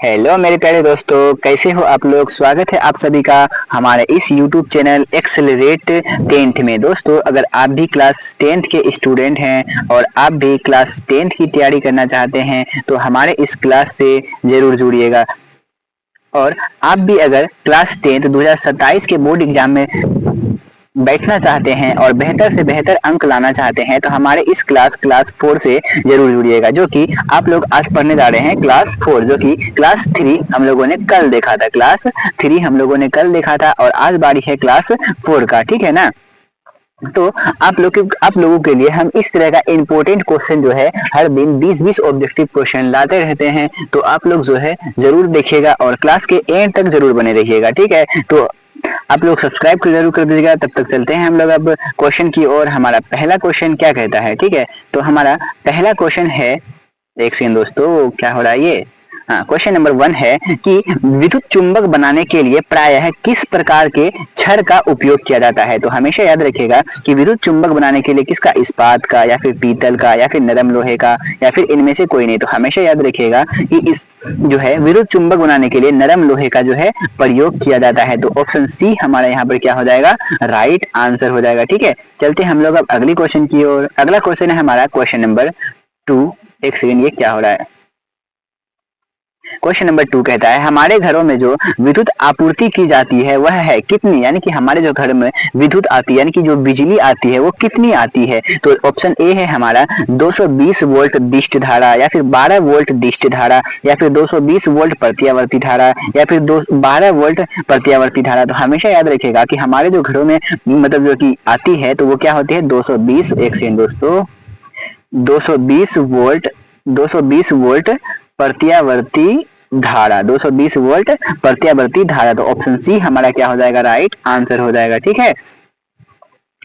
Hello मेरे प्यारे दोस्तों, कैसे हो आप लोग। स्वागत है आप सभी का हमारे इस YouTube चैनल एक्सेलरेट टेंथ में। दोस्तों, अगर आप भी क्लास टेंथ के स्टूडेंट हैं और आप भी क्लास टेंथ की तैयारी करना चाहते हैं तो हमारे इस क्लास से जरूर जुड़िएगा। और आप भी अगर क्लास टेंथ 2027 के बोर्ड एग्जाम में बैठना चाहते हैं और बेहतर से बेहतर अंक लाना चाहते हैं तो हमारे इस क्लास 4 से जरूर जुड़िएगा, जो कि आप लोग आज पढ़ने जा रहे हैं क्लास 4, जो कि क्लास 3 हम लोगों ने कल देखा था। क्लास 3 हम लोगों ने कल देखा था और आज बारी है क्लास 4 का, ठीक है ना। तो आप लोगों के लिए हम इस तरह का इंपॉर्टेंट क्वेश्चन जो है हर दिन 20-20 ऑब्जेक्टिव क्वेश्चन लाते रहते हैं। तो आप लोग जो है जरूर देखिएगा और क्लास के एंड तक जरूर बने रहिएगा, ठीक है। तो आप लोग सब्सक्राइब जरूर कर दीजिएगा। तब तक चलते हैं हम लोग अब क्वेश्चन की ओर। हमारा पहला क्वेश्चन क्या कहता है, ठीक है। तो हमारा पहला क्वेश्चन है, एक सेकंड दोस्तों, क्या हो रहा है ये। हाँ, क्वेश्चन नंबर 1 है कि विद्युत चुंबक बनाने के लिए प्रायः किस प्रकार के छड़ का उपयोग किया जाता है। तो हमेशा याद रखिएगा कि विद्युत चुंबक बनाने के लिए किसका, इस्पात का या फिर पीतल का या फिर नरम लोहे का या फिर इनमें से कोई नहीं। तो हमेशा याद रखिएगा कि इस जो है विद्युत चुंबक बनाने के लिए नरम लोहे का जो है प्रयोग किया जाता है। तो ऑप्शन सी हमारा यहाँ पर क्या हो जाएगा, राइट आंसर हो जाएगा, ठीक है। चलते हम लोग अब अगली क्वेश्चन की ओर। अगला क्वेश्चन है हमारा क्वेश्चन नंबर 2। एक सेकेंड, ये क्या हो रहा है। क्वेश्चन नंबर 2 कहता है हमारे घरों में जो विद्युत आपूर्ति की जाती है वह है कितनी, यानी कि हमारे जो घर में विद्युत आती है यानी कि जो बिजली आती है वो कितनी आती है। तो ऑप्शन ए है हमारा 220 वोल्ट दिष्ट धारा या फिर 12 वोल्ट दिष्ट धारा या फिर 220 वोल्ट प्रत्यावर्ती धारा या फिर 12 वोल्ट प्रत्यावर्ती धारा। तो हमेशा याद रखिएगा कि हमारे जो घरों में मतलब जो कि आती है तो वो क्या होती है, 220, एक सेकंड दोस्तों, 220 वोल्ट प्रत्यावर्ती धारा, 220 वोल्ट प्रत्यावर्ती धारा। तो ऑप्शन सी हमारा क्या हो जाएगा, राइट आंसर हो जाएगा, ठीक है।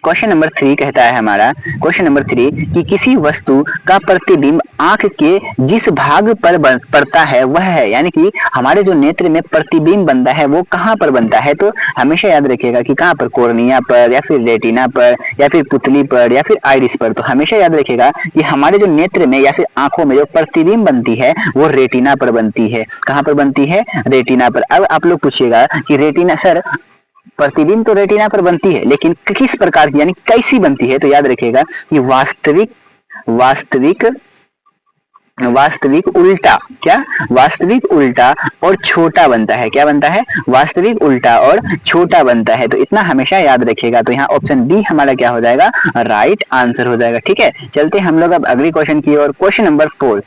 क्वेश्चन नंबर 3 कहता है हमारा क्वेश्चन नंबर 3 कि किसी वस्तु का प्रतिबिंब आंख के जिस भाग पर पड़ता है वह है, यानी कि हमारे जो नेत्र में प्रतिबिंब बनता है वो कहाँ पर बनता है। तो हमेशा याद रखिएगा कि कहाँ पर, कोर्निया पर या फिर रेटिना पर या फिर पुतली पर या फिर आइरिस पर। तो हमेशा याद रखिएगा कि हमारे जो नेत्र में या फिर आंखों में जो प्रतिबिंब बनती है वो रेटिना पर बनती है। कहाँ पर बनती है, रेटिना पर। अब आप लोग पूछिएगा कि रेटिना सर प्रतिबिंब तो रेटिना पर बनती है लेकिन किस प्रकार की यानी कैसी बनती है। तो याद रखिएगा कि वास्तविक उल्टा, क्या वास्तविक उल्टा और छोटा बनता है। क्या बनता है, वास्तविक उल्टा और छोटा बनता है। तो इतना हमेशा याद रखिएगा। तो यहाँ ऑप्शन डी हमारा क्या हो जाएगा, राइट आंसर हो जाएगा, ठीक है। चलते हम लोग अब अगली क्वेश्चन की ओर। क्वेश्चन नंबर 4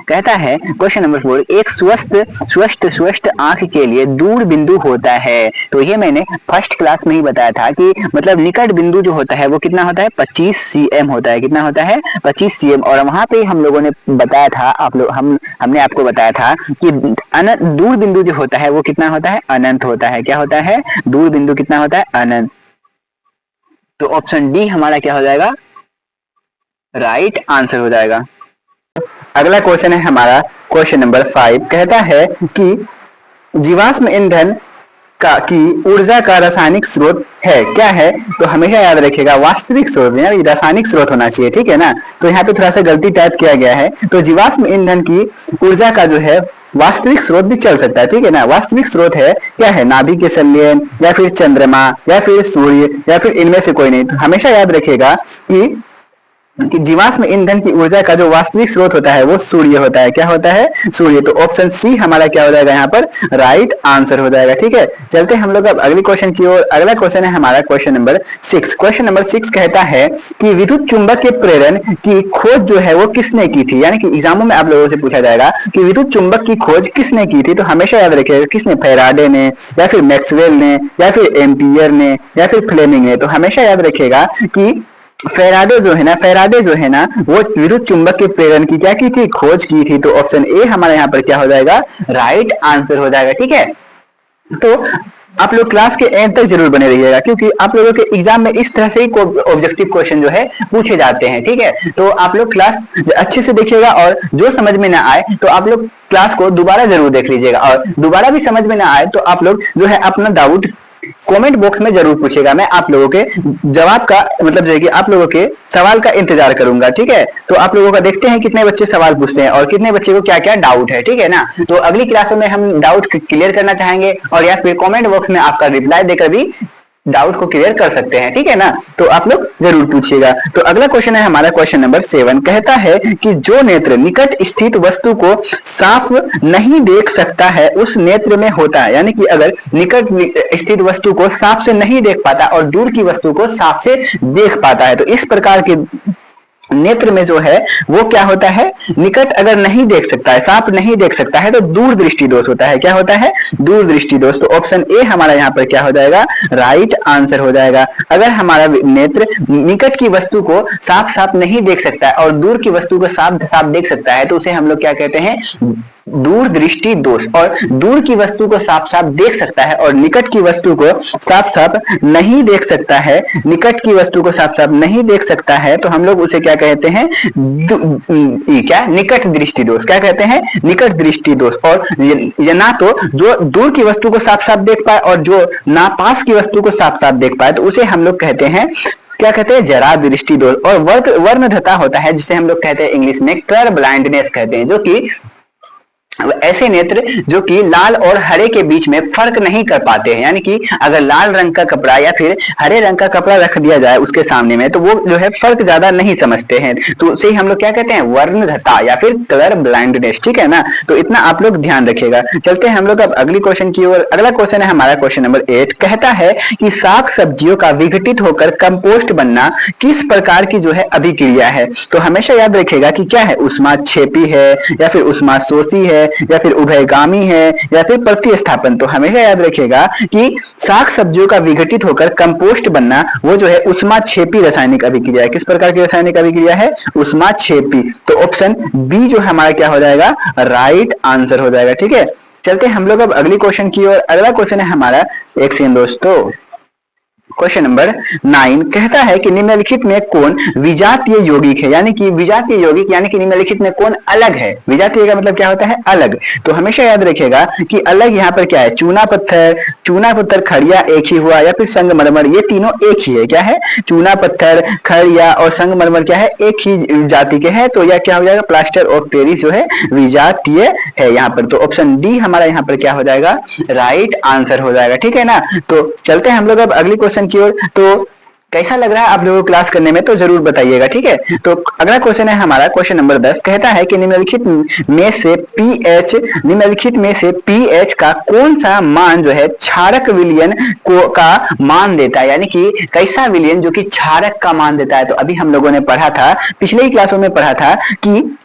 कहता है क्वेश्चन नंबर 4 एक स्वस्थ आंख के लिए दूर बिंदु होता है। तो ये मैंने फर्स्ट क्लास में ही बताया था कि मतलब निकट बिंदु जो होता है वो कितना होता है, 25 cm होता है। कितना होता है, 25 cm। और वहां पे हम लोगों ने बताया था, हमने आपको बताया था कि दूर बिंदु जो होता है वो कितना होता है, अनंत होता है। क्या होता है, दूर बिंदु कितना होता है, अनंत। तो ऑप्शन डी हमारा क्या हो जाएगा, राइट आंसर हो जाएगा। अगला क्वेश्चन है हमारा क्वेश्चन नंबर 5 कहता है कि जीवाश्म ईंधन की ऊर्जा का रासायनिक स्रोत है, क्या है। तो हमेशा याद रखिएगा वास्तविक स्रोत यानी रासायनिक स्रोत होना चाहिए, ठीक है ना। तो यहाँ पे थोड़ा सा गलती टाइप किया गया है। तो जीवाश्म ईंधन की ऊर्जा का जो है वास्तविक स्रोत भी चल सकता है, ठीक है ना। वास्तविक स्रोत है क्या है, नाभिक के संलयन या फिर चंद्रमा या फिर सूर्य या फिर इनमें से कोई नहीं। तो हमेशा याद रखिएगा कि जीवाश्म ईंधन की ऊर्जा का जो वास्तविक स्रोत होता है वो सूर्य होता है। क्या होता है, सूर्य। तो ऑप्शन सी हमारा क्या हो जाएगा, यहाँ पर राइट आंसर हो जाएगा, ठीक है। चलते हम लोग अब अगली क्वेश्चन की ओर। अगला क्वेश्चन है हमारा क्वेश्चन नंबर 6। क्वेश्चन नंबर 6 कहता है कि विद्युत चुंबक के प्रेरण की खोज जो है वो किसने की थी, यानी कि एग्जामों में आप लोगों से पूछा जाएगा कि विद्युत चुंबक की खोज किसने की थी। तो हमेशा याद रखिएगा किसने, फैराडे ने या फिर मैक्सवेल ने या फिर एम्पियर ने या फिर फ्लेमिंग ने। तो हमेशा याद रखिएगा कि फैराडे जो है ना वो विद्युत चुंबक के प्रेरण की क्या की थी, खोज की थी। तो ऑप्शन ए हमारे यहाँ पर क्या हो जाएगा, राइट आंसर हो जाएगा, ठीक है। तो आप लोग क्लास के एंड तक जरूर बने रहिएगा क्योंकि आप लोगों के एग्जाम में इस तरह से ही ऑब्जेक्टिव क्वेश्चन जो है पूछे जाते हैं, ठीक है। तो आप लोग क्लास अच्छे से देखिएगा और जो समझ में ना आए तो आप लोग क्लास को दोबारा जरूर देख लीजिएगा और दोबारा भी समझ में ना आए तो आप लोग जो है अपना डाउट कमेंट बॉक्स में जरूर पूछेगा, मैं आप लोगों के जवाब का मतलब जो है कि आप लोगों के सवाल का इंतजार करूंगा, ठीक है। तो आप लोगों का देखते हैं कितने बच्चे सवाल पूछते हैं और कितने बच्चे को क्या क्या डाउट है, ठीक है ना। तो अगली क्लासों में हम डाउट क्लियर करना चाहेंगे और या फिर कमेंट बॉक्स में आपका रिप्लाई देकर भी डाउट को क्लियर कर सकते हैं, ठीक है ना। तो आप लोग जरूर पूछिएगा। तो अगला क्वेश्चन है हमारा क्वेश्चन नंबर 7, कहता है कि जो नेत्र निकट स्थित वस्तु को साफ नहीं देख सकता है उस नेत्र में होता है, यानी कि अगर निकट स्थित वस्तु को साफ से नहीं देख पाता और दूर की वस्तु को साफ से देख पाता है, तो इस प्रकार के नेत्र में जो है वो क्या होता है, निकट अगर नहीं देख सकता है, साफ नहीं देख सकता है तो दूर दृष्टि दोष होता है। क्या होता है, दूर दृष्टि दोष। तो ऑप्शन ए हमारा यहाँ पर क्या हो जाएगा, राइट आंसर हो जाएगा। अगर हमारा नेत्र निकट की वस्तु को साफ साफ नहीं देख सकता है और दूर की वस्तु को साफ साफ देख सकता है तो उसे हम लोग क्या कहते हैं, दूर दृष्टि दोष। और दूर की वस्तु को साफ साफ देख सकता है और निकट की वस्तु को साफ साफ नहीं देख सकता है, निकट की वस्तु को साफ साफ नहीं देख सकता है तो हम लोग उसे क्या कहते हैं, क्या, निकट दृष्टि दोष। क्या कहते हैं, निकट दृष्टि दोष। और ये ना तो जो दूर की वस्तु को साफ साफ देख पाए और जो ना पास की वस्तु को साफ साफ देख पाए तो उसे हम लोग कहते हैं, क्या कहते हैं, जरा दृष्टि दोष। और वर्णधता होता है जिसे हम लोग कहते हैं इंग्लिश में कलर ब्लाइंडनेस कहते हैं, जो कि ऐसे नेत्र जो कि लाल और हरे के बीच में फर्क नहीं कर पाते हैं, यानी कि अगर लाल रंग का कपड़ा या फिर हरे रंग का कपड़ा रख दिया जाए उसके सामने में तो वो जो है फर्क ज्यादा नहीं समझते हैं, तो उसे हम लोग क्या कहते हैं, वर्णधता या फिर कलर ब्लाइंडनेस, ठीक है ना। तो इतना आप लोग ध्यान रखिएगा। चलते हैं हम लोग अब अगली क्वेश्चन की ओर। अगला क्वेश्चन है हमारा क्वेश्चन नंबर 8, कहता है कि शाक सब्जियों का विघटित होकर कंपोस्ट बनना किस प्रकार की जो है अभिक्रिया है। तो हमेशा याद रखिएगा कि क्या है, उष्माक्षेपी है या फिर उष्माशोषी है या फिर उभयगामी है या फिर प्रतिस्थापन। तो हमेशा याद रखिएगा कि शाक सब्जियों का विघटित होकर कंपोस्ट बनना वो जो है उष्माक्षेपी रासायनिक अभिक्रिया है। किस प्रकार की रासायनिक अभिक्रिया है, उष्माक्षेपी। तो ऑप्शन बी जो हमारा क्या हो जाएगा, राइट आंसर हो जाएगा, ठीक है। चलते हम लोग अब अगली क्वेश्चन की ओर। अगला क्वेश्चन है हमारा एक सेकंड दोस्तों, क्वेश्चन नंबर 9 कहता है कि निम्नलिखित में कौन विजातीय यौगिक है, यानी कि विजातीय यौगिक यानी कि निम्नलिखित में कौन अलग है। विजातीय का मतलब क्या होता है, अलग। तो हमेशा याद रखिएगा कि अलग यहाँ पर क्या है, चूना पत्थर खड़िया एक ही हुआ या फिर संगमरमर, ये तीनों एक ही है। क्या है, चूना पत्थर खड़िया और संगमरमर क्या है, एक ही जाति के हैं। तो यह क्या हो जाएगा, प्लास्टर ऑफ पेरिस जो है विजातीय है यहाँ पर। तो ऑप्शन डी हमारा यहाँ पर क्या हो जाएगा, राइट आंसर हो जाएगा, ठीक है ना। तो चलते हैं हम लोग अब अगली क्वेश्चन की ओर। तो कैसा लग रहा है आप लोगों को क्लास करने में, तो जरूर बताइएगा, ठीक है। तो अगला क्वेश्चन है हमारा क्वेश्चन नंबर 10, कहता है कि निम्नलिखित में से पीएच का कौन सा मान जो है क्षारक विलयन को का मान देता है, यानी कि कैसा विलयन जो कि क्षारक का मान देता है। तो अभी हम लोगों ने पढ़ा था, पिछले ही क्लासों में पढ़ा था कि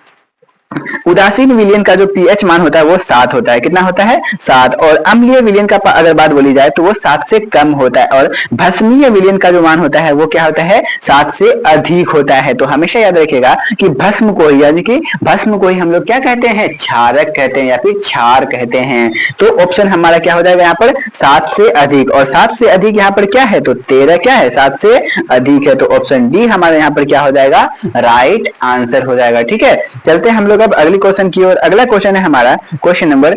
उदासीन विलयन का जो पीएच मान होता है वो 7 होता है। कितना होता है, 7। और अम्लीय विलयन का अगर बात बोली जाए तो वो 7 से कम होता है। और भस्मीय विलयन का जो मान होता है वो क्या होता है, 7 से अधिक होता है। तो हमेशा याद रखिएगा कि भस्म को ही, यानी कि भस्म को ही हम लोग क्या कहते हैं, क्षारक कहते हैं या फिर क्षार कहते हैं। तो ऑप्शन हमारा क्या हो जाएगा यहाँ पर, 7 से अधिक। और 7 से अधिक यहाँ पर क्या है, तो 13 क्या है, 7 से अधिक है। तो ऑप्शन डी हमारे यहाँ पर क्या हो जाएगा, राइट आंसर हो जाएगा, ठीक है। चलते हम लोग अब अगली क्वेश्चन की ओर। अगला क्वेश्चन है हमारा क्वेश्चन नंबर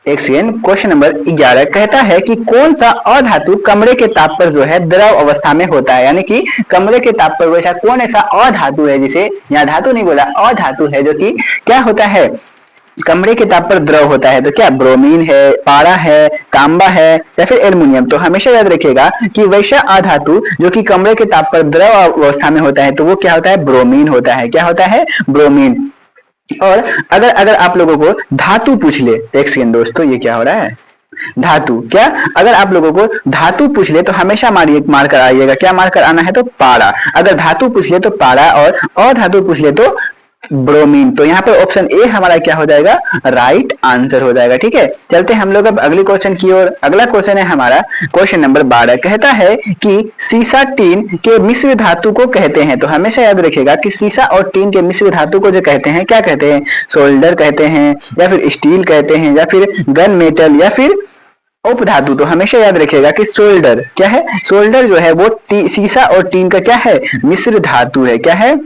क्वेश्चन नंबर 11 कहता है कि कौन सा अधातु कमरे के ताप पर जो है द्रव अवस्था में होता है, यानी कि कमरे के ताप पर वैसा कौन ऐसा अधातु है, जिसे यहाँ धातु नहीं बोला, अधातु है, जो कि क्या होता है, कमरे के ताप पर द्रव होता है। तो क्या ब्रोमीन है, पारा है, तांबा है या फिर एल्युमिनियम। तो हमेशा याद रखिएगा कि वैसा अधातु जो कि कमरे के ताप पर द्रव अवस्था में होता है तो वो क्या होता है, ब्रोमीन होता है। क्या होता है, ब्रोमीन। और अगर आप लोगों को धातु पूछ ले, एक सेकंड दोस्तों, ये क्या हो रहा है, धातु, क्या अगर आप लोगों को धातु पूछ ले तो हमेशा मार कर आइएगा। क्या मार कर आना है, तो पारा। अगर धातु पूछ ले तो पारा और अधातु पूछ ले तो ब्रोमीन। तो यहाँ पर ऑप्शन ए हमारा क्या हो जाएगा, राइट आंसर हो जाएगा, ठीक है। चलते हम लोग अब अगले क्वेश्चन की ओर। अगला क्वेश्चन है हमारा क्वेश्चन नंबर 12, कहता है कि सीसा टीन के मिश्र धातु को कहते हैं। तो हमेशा याद रखिएगा कि सीसा और टीन के मिश्र धातु को जो कहते हैं, क्या कहते हैं, सोल्डर कहते हैं या फिर स्टील कहते हैं या फिर गन मेटल या फिर उपधातु। तो हमेशा याद रखिएगा कि सोल्डर क्या है, सोल्डर जो है वो सीसा और टीन का क्या है, मिश्र धातु है। क्या है,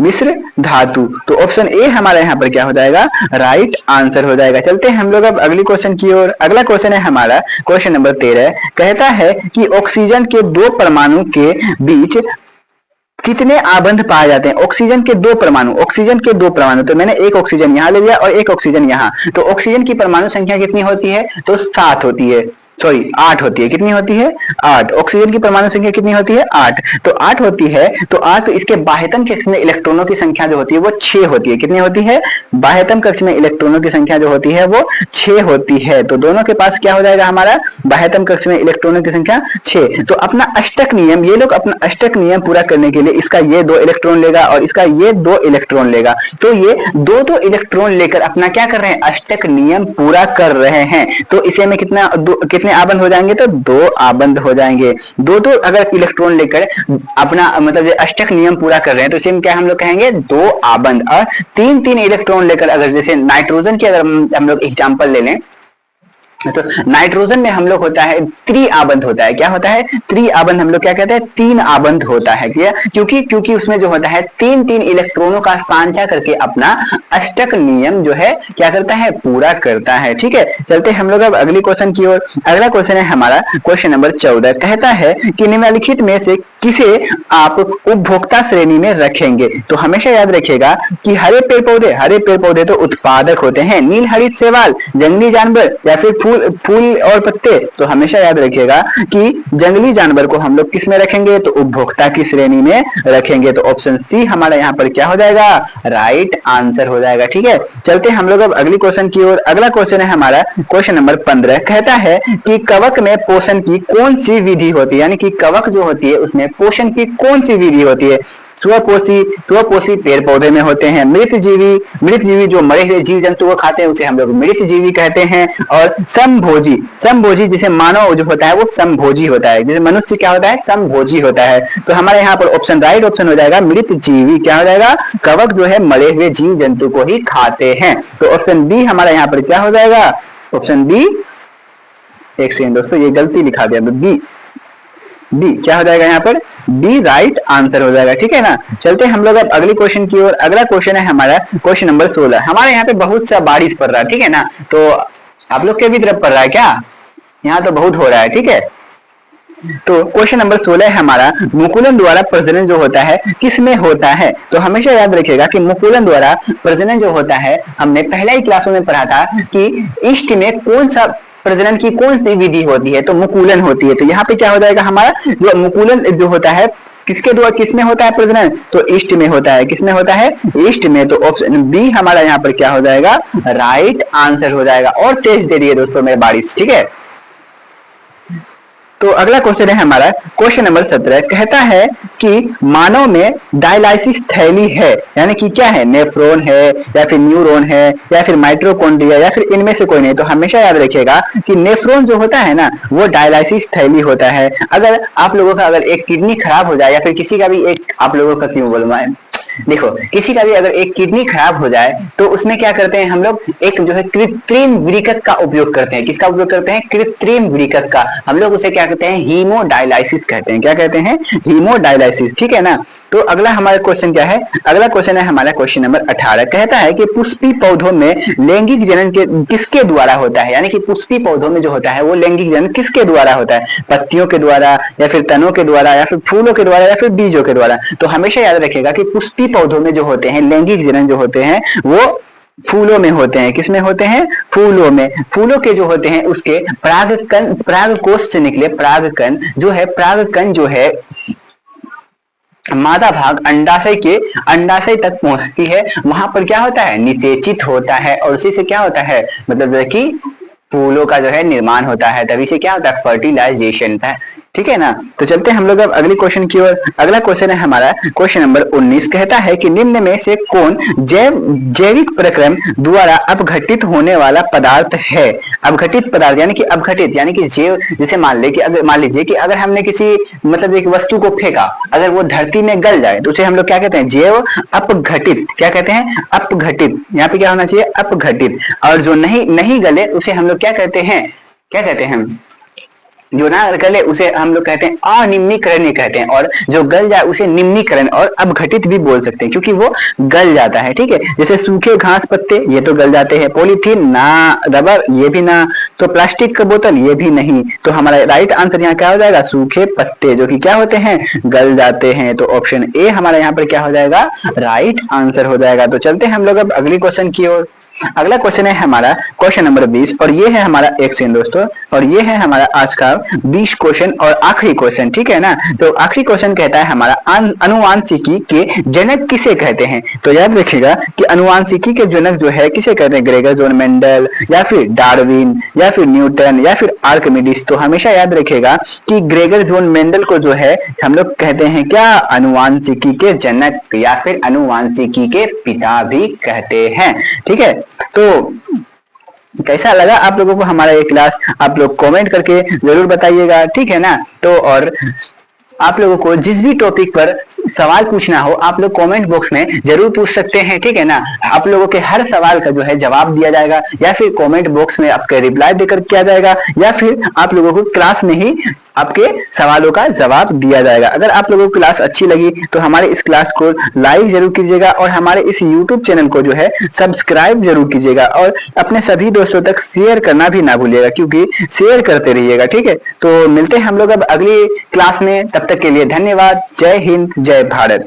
मिश्र धातु। तो ऑप्शन ए हमारा यहाँ पर क्या हो जाएगा, राइट आंसर हो जाएगा। चलते हैं हम लोग अब अगली क्वेश्चन की ओर। अगला क्वेश्चन है हमारा क्वेश्चन नंबर 13, कहता है कि ऑक्सीजन के दो परमाणु के बीच कितने आबंध पाए जाते हैं। ऑक्सीजन के दो परमाणु, ऑक्सीजन के दो परमाणु, तो मैंने एक ऑक्सीजन यहाँ ले लिया और एक ऑक्सीजन यहाँ, तो ऑक्सीजन की परमाणु संख्या कितनी होती है, तो 7 होती है, सॉरी 8 होती है। कितनी होती है, 8। ऑक्सीजन की परमाणु संख्या कितनी होती है, 8। तो 8 होती है, तो 8 इसके बाह्यतम कक्ष में इलेक्ट्रॉनों की संख्या जो होती है वो 6 होती है। कितनी होती है, बाह्यतम कक्ष में इलेक्ट्रॉनों की संख्या जो होती है वो 6 होती है। तो दोनों के पास क्या हो जाएगा हमारा, बाह्यतम कक्ष में इलेक्ट्रॉनों की संख्या 6। तो अपना अष्टक नियम, ये लोग अपना अष्टक नियम पूरा करने के लिए इसका ये 2 इलेक्ट्रॉन लेगा और इसका ये 2 इलेक्ट्रॉन लेगा। तो ये 2 इलेक्ट्रॉन लेकर अपना क्या कर रहे हैं, अष्टक नियम पूरा कर रहे हैं। तो इसे में कितने आबंध हो जाएंगे, तो 2 आबंध हो जाएंगे। 2 अगर इलेक्ट्रॉन लेकर अपना मतलब अष्टक नियम पूरा कर रहे हैं तो इसे क्या हम लोग कहेंगे, 2 आबंध। और 3 इलेक्ट्रॉन लेकर, अगर जैसे नाइट्रोजन की अगर हम लोग एग्जांपल ले लें, तो नाइट्रोजन में हम लोग होता है त्रिआबंध होता है। क्या होता है, त्रिआबंध हम लोग क्या कहते हैं, 3 आबंध होता है। क्या, क्योंकि उसमें जो होता है 3 इलेक्ट्रॉनों का साझा करके अपना अष्टक नियम जो है क्या करता है, पूरा करता है। ठीक है, चलते हम लोग अब अगली क्वेश्चन की ओर। अगला क्वेश्चन है हमारा क्वेश्चन नंबर 14, कहता है कि निम्नलिखित में से किसे आप उपभोक्ता श्रेणी में रखेंगे। तो हमेशा याद रखिएगा कि हरे पेड़ पौधे तो उत्पादक होते हैं, नील हरित शैवाल जंगली जानवर या फिर फूल और पत्ते। तो हमेशा याद रखिएगा कि जंगली जानवर को हम लोग किस में रखेंगे, तो उपभोक्ता की श्रेणी में रखेंगे। तो ऑप्शन सी हमारा यहाँ पर क्या हो जाएगा, राइट आंसर हो जाएगा। ठीक है, चलते हम लोग अब अगली क्वेश्चन की ओर। अगला क्वेश्चन है हमारा क्वेश्चन नंबर 15, कहता है कि कवक में पोषण की कौन सी विधि होती है, यानी कि कवक जो होती है उसमें पोषण की कौन सी विधि होती है। स्वपोषी पेड़ पौधे में होते हैं। मृत जीवी जो मरे हुए जीव जंतु को खाते हैं उसे हम लोग मृत जीवी कहते हैं। और समभोजी जिसे मानव जो होता है वो समभोजी होता है, जैसे मनुष्य क्या होता है, समभोजी होता है। तो हमारे यहाँ पर ऑप्शन राइट ऑप्शन हो जाएगा मृत जीवी। क्या हो जाएगा, कवक जो है मरे हुए जीव जंतु को ही खाते हैं। तो ऑप्शन बी हमारा यहाँ पर क्या हो जाएगा, ऑप्शन बी, एक सेकंड दोस्तों ये गलती लिखा दिया, बी क्या हो जाएगा यहाँ पर, बी राइट आंसर हो जाएगा। ठीक है ना, चलते हम लोग अब अगली क्वेश्चन की ओर। अगला क्वेश्चन है हमारा क्वेश्चन नंबर 16। हमारे यहाँ पे बहुत सा बारिश पड़ रहा है, ठीक है ना, तो आप लोग के भी तरफ पड़ रहा है क्या, यहाँ तो बहुत हो रहा है। ठीक है, तो क्वेश्चन नंबर 16 है हमारा, मुकुलन द्वारा प्रजनन जो होता है किस में होता है। तो हमेशा याद रखिएगा कि मुकुलन द्वारा प्रजनन जो होता है, हमने पहले ही क्लासों में पढ़ा था कि ईस्ट में कौन सा प्रजनन की कौन सी विधि होती है, तो मुकुलन होती है। तो यहाँ पे क्या हो जाएगा हमारा, जो मुकुलन जो होता है किसके द्वारा, किसमें होता है प्रजनन, तो ईस्ट में होता है। किसमें होता है, ईस्ट में। तो ऑप्शन बी हमारा यहाँ पर क्या हो जाएगा, राइट आंसर हो जाएगा। और तेज दे रही है दोस्तों मेरे बारिश। ठीक है, तो अगला क्वेश्चन है हमारा क्वेश्चन नंबर 17, कहता है कि मानव में डायलाइसिस थैली है, यानी कि क्या है, नेफ्रॉन है या फिर न्यूरॉन है या फिर माइटोकॉन्ड्रिया या फिर इनमें से कोई नहीं। तो हमेशा याद रखिएगा कि नेफ्रॉन जो होता है ना वो डायलाइसिस थैली होता है। अगर आप लोगों का अगर एक किडनी खराब हो जाए या फिर किसी का भी एक, आप लोगों का क्यों बोलूं मैं, देखो किसी का भी अगर एक किडनी खराब हो जाए तो उसमें क्या करते हैं हम लोग, एक जो है कृत्रिम वृक्क का उपयोग करते हैं। किसका उपयोग करते हैं, कृत्रिम वृक्क का। हम लोग उसे क्या कहते हैं, हीमोडायलाइसिस कहते हैं। क्या कहते हैं, हीमोडायलाइसिस। ठीक है ना, तो अगला हमारा क्वेश्चन क्या है, अगला क्वेश्चन है हमारा क्वेश्चन नंबर 18, कहता है कि पुष्पी पौधों में लैंगिक जनन किसके द्वारा होता है, यानी कि पुष्पी पौधों में जो होता है वो लैंगिक जनन किसके द्वारा होता है, पत्तियों के द्वारा या फिर तनों के द्वारा या फिर फूलों के द्वारा या फिर बीजों के द्वारा। तो हमेशा याद रखेगा कि पुष्पी पौधों में जो होते हैं लैंगिक जनन जो होते हैं वो फूलों में होते हैं। किसमें होते हैं, फूलों में। फूलों के जो होते हैं उसके परागकण, परागकोश से निकले परागकण जो है, परागकण जो है मादा भाग अंडाशय तक पहुंचती है, वहां पर क्या होता है, निषेचित होता है और उसी से क्या होता है, मतलब कि फूलों का जो है निर्माण होता है, तभी से क्या होता है, फर्टिलाइजेशन है। ठीक है ना, तो चलते हैं हम लोग अब अगली क्वेश्चन की ओर। अगला क्वेश्चन है हमारा क्वेश्चन नंबर 19, कहता है कि निम्न में से कौन जैविक प्रक्रम द्वारा अपघटित होने वाला पदार्थ है। अपघटित पदार्थ यानी कि अपघटित यानी कि जैव, जैसे मान लीजिए कि अगर हमने किसी मतलब एक वस्तु को फेंका, अगर वो धरती में गल जाए तो उसे हम लोग क्या कहते हैं, जैव अपघटित। क्या कहते हैं, अपघटित। यहाँ पे क्या होना चाहिए, अपघटित। और जो नहीं गले उसे हम लोग क्या कहते हैं, जो ना गले उसे हम लोग कहते हैं अनिम्नीकरण कहते हैं, और जो गल जाए उसे निम्नीकरण और अपघटित भी बोल सकते हैं, क्योंकि वो गल जाता है। ठीक है, जैसे सूखे घास पत्ते ये तो गल जाते हैं, पॉलीथीन ना, रबर ये भी ना, तो प्लास्टिक का बोतल ये भी नहीं। तो हमारा राइट आंसर यहाँ क्या हो जाएगा, सूखे पत्ते, जो कि क्या होते हैं, गल जाते हैं। तो ऑप्शन ए हमारा यहाँ पर क्या हो जाएगा, राइट आंसर हो जाएगा। तो चलते हैं हम लोग अब अगली क्वेश्चन की ओर। अगला क्वेश्चन है हमारा क्वेश्चन नंबर 20, और ये है हमारा एक्शन दोस्तों, और ये है हमारा आज का 20 क्वेश्चन और आखिरी क्वेश्चन। ठीक है ना, तो आखिरी क्वेश्चन कहता है हमारा अनुवांशिकी के जनक किसे कहते हैं। तो याद रखिएगा कि अनुवांशिकी के जनक जो है किसे कहते हैं, ग्रेगर जोन मेंडल, या फिर डार्विन, या फिर न्यूटन, या फिर आर्किमिडीज। तो हमेशा याद रखिएगा कि ग्रेगर जोन मेंडल को जो है हम लोग कहते हैं क्या, अनुवांशिकी के जनक, या फिर अनुवांशिकी के पिता भी कहते हैं। ठीक है, तो कैसा लगा आप लोगों को हमारा ये क्लास, आप लोग कमेंट करके जरूर बताइएगा। ठीक है ना, तो और आप लोगों को जिस भी टॉपिक पर सवाल पूछना हो आप लोग कमेंट बॉक्स में जरूर पूछ सकते हैं। ठीक है ना, आप लोगों के हर सवाल का जो है जवाब दिया जाएगा, या फिर कमेंट बॉक्स में आपके रिप्लाई देकर किया जाएगा, या फिर आप लोगों को क्लास में ही आपके सवालों का जवाब दिया जाएगा। अगर आप लोगों को क्लास अच्छी लगी तो हमारे इस क्लास को लाइक जरूर कीजिएगा, और हमारे इस यूट्यूब चैनल को जो है सब्सक्राइब जरूर कीजिएगा, और अपने सभी दोस्तों तक शेयर करना भी ना भूलिएगा, क्योंकि शेयर करते रहिएगा। ठीक है, तो मिलते हैं हम लोग अब अगली क्लास में, तब तक के लिए धन्यवाद। जय हिंद, जय भारत।